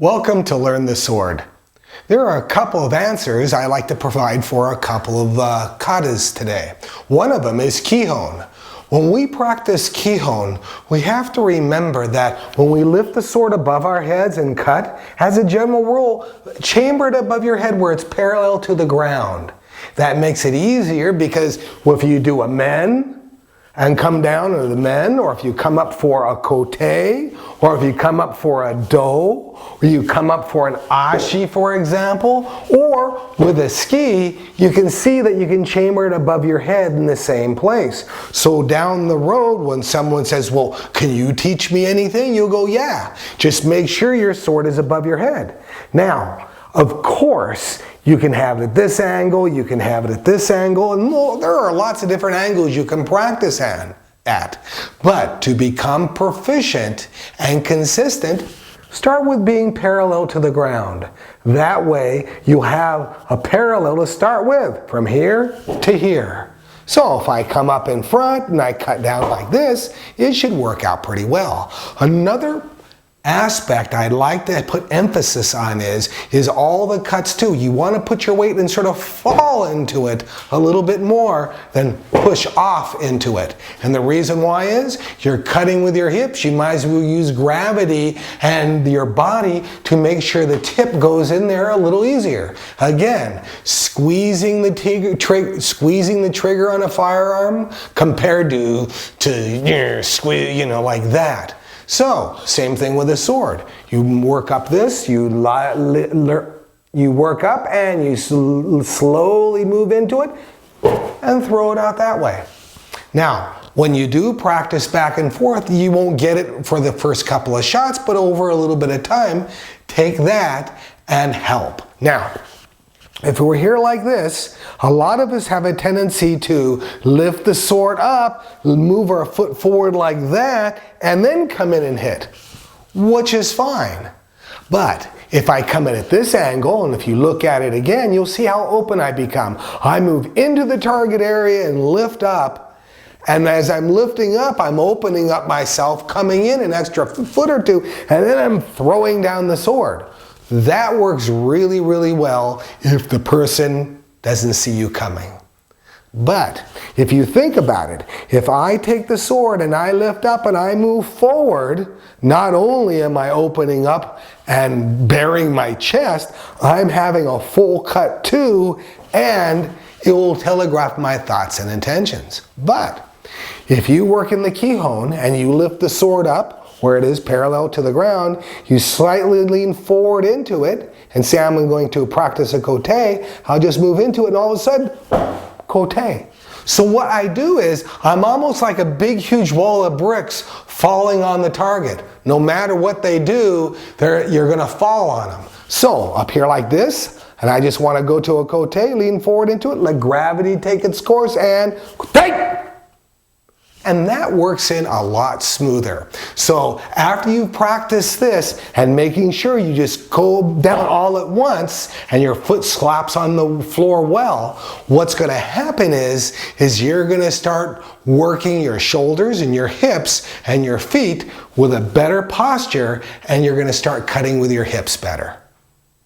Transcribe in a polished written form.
Welcome to Learn the Sword. There are a couple of answers I like to provide for a couple of katas today. One of them is Kihon. When we practice Kihon, we have to remember that when we lift the sword above our heads and cut, as a general rule, chamber it above your head where it's parallel to the ground. That makes it easier because if you do a men, and come down to the men, or if you come up for a kote, or if you come up for a do, or you come up for an ashi, for example, or with a ski, you can see that you can chamber it above your head in the same place. So down the road, when someone says, well, can you teach me anything? You'll go, yeah. Just make sure your sword is above your head. Now, of course, you can have it at this angle, you can have it at this angle, and there are lots of different angles you can practice at. But to become proficient and consistent, start with being parallel to the ground. That way, you have a parallel to start with, from here to here. So if I come up in front and I cut down like this, it should work out pretty well. Another aspect I'd like to put emphasis on is all the cuts too. You want to put your weight and sort of fall into it a little bit more than push off into it. And the reason why is you're cutting with your hips. You might as well use gravity and your body to make sure the tip goes in there a little easier. Again, squeezing the trigger on a firearm compared to squeeze, like that. So, same thing with a sword. You work up this, you work up and you slowly move into it and throw it out that way. Now, when you do practice back and forth, you won't get it for the first couple of shots, but over a little bit of time, take that and help. Now, if we're here like this, a lot of us have a tendency to lift the sword up, move our foot forward like that, and then come in and hit, which is fine. But if I come in at this angle, and if you look at it again, you'll see how open I become. I move into the target area and lift up, and as I'm lifting up, I'm opening up myself, coming in an extra foot or two, and then I'm throwing down the sword. That works really, really well if the person doesn't see you coming. But if you think about it, if I take the sword and I lift up and I move forward, not only am I opening up and bearing my chest, I'm having a full cut too, and it will telegraph my thoughts and intentions. But if you work in the Kihon and you lift the sword up, where it is parallel to the ground, you slightly lean forward into it, and say I'm going to practice a kote, I'll just move into it and all of a sudden, kote. So what I do is, I'm almost like a big huge wall of bricks falling on the target. No matter what they do, you're gonna fall on them. So up here like this, and I just wanna go to a kote, lean forward into it, let gravity take its course, and kote! And that works in a lot smoother. So after you practice this and making sure you just go down all at once and your foot slaps on the floor well, what's going to happen is you're going to start working your shoulders and your hips and your feet with a better posture, and you're going to start cutting with your hips better.